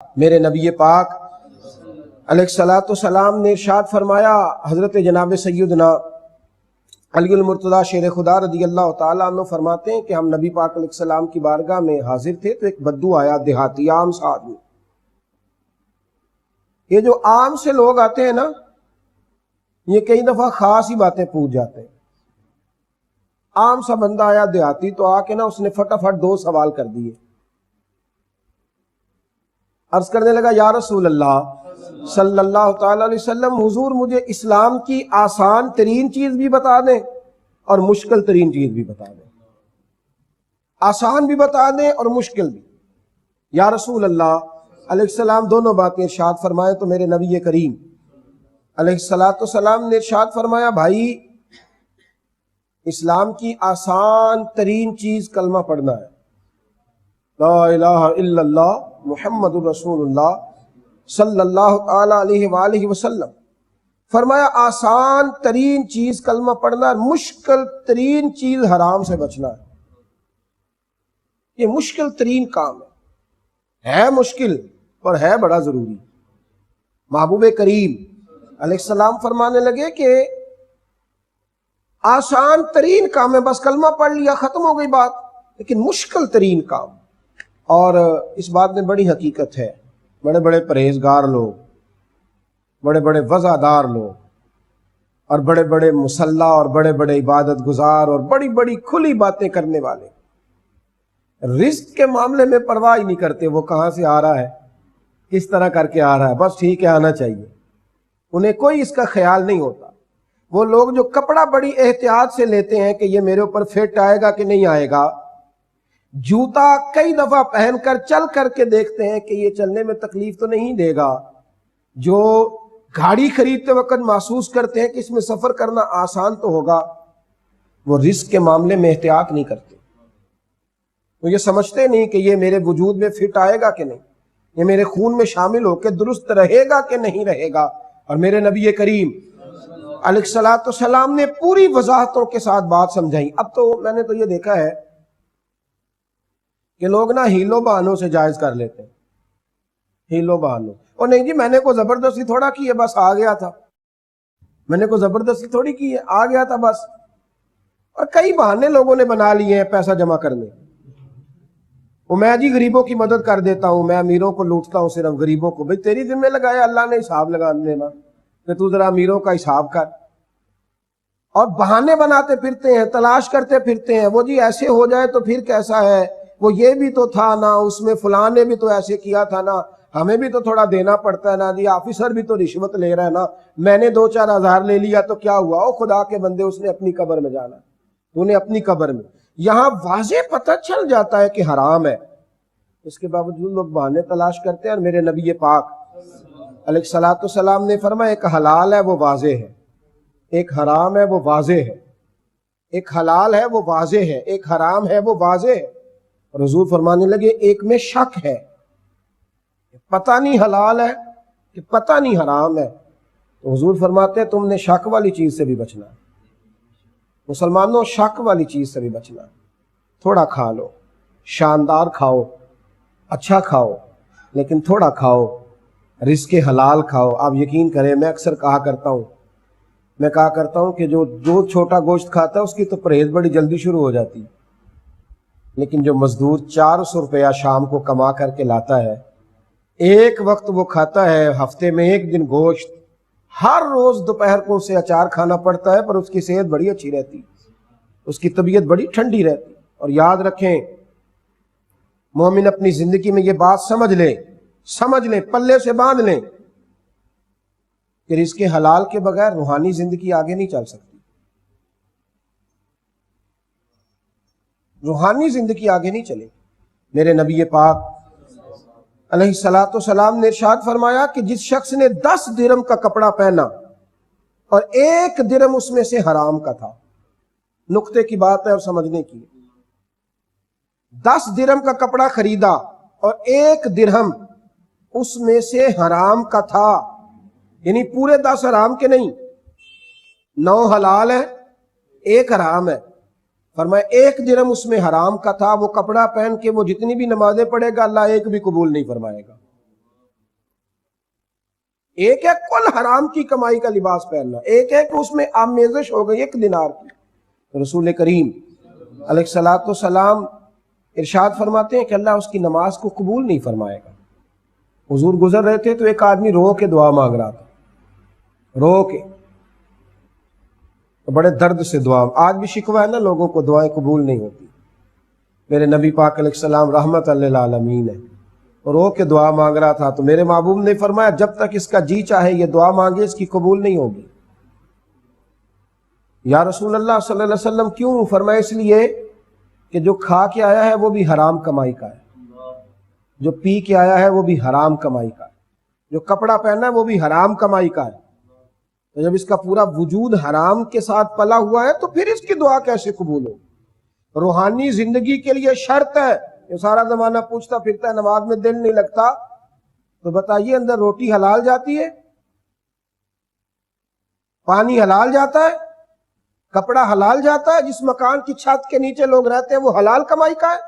میرے نبی پاک علیہ الصلوۃ والسلام نے ارشاد فرمایا، حضرت جناب سیدنا علی المرتضیٰ شیر خدا رضی اللہ تعالیٰ عنہ فرماتے ہیں کہ ہم نبی پاک علیہ السلام کی بارگاہ میں حاضر تھے تو ایک بدو آیا، دیہاتی عام سا آدمی۔ یہ جو عام سے لوگ آتے ہیں نا، یہ کئی دفعہ خاص ہی باتیں پوچھ جاتے ہیں۔ عام سا بندہ آیا دیہاتی، تو آ کے نا اس نے فٹافٹ 2 سوال کر دیے۔ عرض کرنے لگا، یا رسول اللہ صلی اللہ تعالی علیہ وسلم، حضور مجھے اسلام کی آسان ترین چیز بھی بتا دیں اور مشکل ترین چیز بھی بتا دیں، آسان بھی بتا دیں اور مشکل بھی۔ یا رسول اللہ علیہ السلام دونوں باتیں ارشاد فرمائے تو میرے نبی کریم علیہ السلام نے ارشاد فرمایا، بھائی اسلام کی آسان ترین چیز کلمہ پڑھنا ہے، لا الہ الا اللہ محمد رسول اللہ صلی اللہ تعالی علیہ وآلہ وسلم۔ فرمایا آسان ترین چیز کلمہ پڑھنا ہے، مشکل ترین چیز حرام سے بچنا ہے۔ یہ مشکل ترین کام ہے مشکل اور ہے بڑا ضروری۔ محبوب کریم علیہ السلام فرمانے لگے کہ آسان ترین کام ہے، بس کلمہ پڑھ لیا ختم ہو گئی بات، لیکن مشکل ترین کام، اور اس بات میں بڑی حقیقت ہے۔ بڑے بڑے پرہیزگار لوگ، بڑے بڑے وضعدار لوگ، اور بڑے بڑے مصلح اور بڑے بڑے عبادت گزار اور بڑی بڑی کھلی باتیں کرنے والے رزق کے معاملے میں پرواہ ہی نہیں کرتے، وہ کہاں سے آ رہا ہے، کس طرح کر کے آ رہا ہے، بس ٹھیک ہے آنا چاہیے، انہیں کوئی اس کا خیال نہیں ہوتا۔ وہ لوگ جو کپڑا بڑی احتیاط سے لیتے ہیں کہ یہ میرے اوپر فٹ آئے گا کہ نہیں آئے گا، جوتا کئی دفعہ پہن کر چل کر کے دیکھتے ہیں کہ یہ چلنے میں تکلیف تو نہیں دے گا، جو گاڑی خریدتے وقت محسوس کرتے ہیں کہ اس میں سفر کرنا آسان تو ہوگا، وہ رزق کے معاملے میں احتیاط نہیں کرتے۔ وہ یہ سمجھتے نہیں کہ یہ میرے وجود میں فٹ آئے گا کہ نہیں، یہ میرے خون میں شامل ہو کے درست رہے گا کہ نہیں رہے گا۔ اور میرے نبی کریم علیہ الصلوۃ والسلام نے پوری وضاحتوں کے ساتھ بات سمجھائی۔ اب تو میں نے تو یہ دیکھا ہے کہ لوگ نا ہیلوں بہانوں سے جائز کر لیتے ہیں، ہیلوں بہانوں، اور نہیں جی میں نے کوئی زبردستی تھوڑا کی ہے، بس آ گیا تھا، میں نے کوئی زبردستی تھوڑی کی ہے، آ گیا تھا بس۔ اور کئی بہانے لوگوں نے بنا لیے ہیں پیسہ جمع کرنے، وہ میں جی غریبوں کی مدد کر دیتا ہوں، میں امیروں کو لوٹتا ہوں، صرف غریبوں کو۔ بھئی تیری ذمہ لگایا اللہ نے حساب لگا لینا کہ تو ذرا امیروں کا حساب کر۔ اور بہانے بناتے پھرتے ہیں، تلاش کرتے پھرتے ہیں، وہ جی ایسے ہو جائے تو پھر کیسا ہے، وہ یہ بھی تو تھا نا، اس میں فلاں نے بھی تو ایسے کیا تھا نا، ہمیں بھی تو تھوڑا دینا پڑتا ہے نا جی، آفیسر بھی تو رشوت لے رہا ہے نا، میں نے 2-4 ہزار لے لیا تو کیا ہوا، او خدا کے بندے اس نے اپنی قبر میں جانا، تو نے اپنی قبر میں۔ یہاں واضح پتہ چل جاتا ہے کہ حرام ہے، اس کے باوجود لوگ بہانے تلاش کرتے ہیں۔ اور میرے نبی پاک علیہ الصلوۃ والسلام نے فرمایا ایک حلال ہے وہ واضح ہے، ایک حرام ہے وہ واضح ہے، ایک حلال ہے وہ واضح ہے، ایک حرام ہے وہ واضح ہے۔ اور حضور فرمانے لگے ایک میں شک ہے، پتہ نہیں حلال ہے کہ پتہ نہیں حرام ہے، تو حضور فرماتے ہیں تم نے شک والی چیز سے بھی بچنا ہے، مسلمانوں شک والی چیز سے بھی بچنا ہے۔ تھوڑا کھا لو، شاندار کھاؤ، اچھا کھاؤ، لیکن تھوڑا کھاؤ، رزق حلال کھاؤ۔ آپ یقین کریں میں اکثر کہا کرتا ہوں کہ جو چھوٹا گوشت کھاتا ہے اس کی تو پرہیز بڑی جلدی شروع ہو جاتی، لیکن جو مزدور 400 روپیہ شام کو کما کر کے لاتا ہے، ایک وقت وہ کھاتا ہے ہفتے میں 1 دن گوشت، ہر روز دوپہر کو اسے اچار کھانا پڑتا ہے، پر اس کی صحت بڑی اچھی رہتی، اس کی طبیعت بڑی ٹھنڈی رہتی۔ اور یاد رکھیں مومن اپنی زندگی میں یہ بات سمجھ لیں، پلے سے باندھ لیں کہ رزق حلال کے بغیر روحانی زندگی آگے نہیں چل سکتی، روحانی زندگی آگے نہیں چلے۔ میرے نبی پاک علیہ الصلوۃ والسلام نے ارشاد فرمایا کہ جس شخص نے 10 درہم کا کپڑا پہنا اور 1 درہم اس میں سے حرام کا تھا، نقطے کی بات ہے اور سمجھنے کی، 10 درہم کا کپڑا خریدا اور 1 درہم اس میں سے حرام کا تھا، یعنی پورے 10 حرام کے نہیں، 9 حلال ہے 1 حرام ہے، فرمایا 1 درہم اس میں حرام کا تھا، وہ کپڑا پہن کے وہ جتنی بھی نمازیں پڑھے گا اللہ ایک بھی قبول نہیں فرمائے گا۔ ایک ہے کل حرام کی کمائی کا لباس پہننا، ایک ہے کہ اس میں آمیزش ہو گئی 1 دینار کی۔ رسول کریم علیہ الصلوۃ والسلام ارشاد فرماتے ہیں کہ اللہ اس کی نماز کو قبول نہیں فرمائے گا۔ حضور گزر رہے تھے تو ایک آدمی رو کے دعا مانگ رہا تھا، رو کے، بڑے درد سے دعا۔ آج بھی شکوہ ہے نا لوگوں کو، دعائیں قبول نہیں ہوتی۔ میرے نبی پاک علیہ السلام رحمت للعالمین ہے، رو کے دعا مانگ رہا تھا تو میرے محبوب نے فرمایا جب تک اس کا جی چاہے یہ دعا مانگے اس کی قبول نہیں ہوگی۔ یا رسول اللہ صلی اللہ علیہ وسلم کیوں؟ فرمایا اس لیے کہ جو کھا کے آیا ہے وہ بھی حرام کمائی کا ہے، جو پی کے آیا ہے وہ بھی حرام کمائی کا ہے، جو کپڑا پہنا ہے وہ بھی حرام کمائی کا ہے۔ تو جب اس کا پورا وجود حرام کے ساتھ پلا ہوا ہے تو پھر اس کی دعا کیسے قبول ہو؟ روحانی زندگی کے لیے شرط ہے۔ یہ سارا زمانہ پوچھتا پھرتا ہے نماز میں دل نہیں لگتا، تو بتائیے اندر روٹی حلال جاتی ہے، پانی حلال جاتا ہے، کپڑا حلال جاتا ہے، جس مکان کی چھت کے نیچے لوگ رہتے ہیں وہ حلال کمائی کا ہے؟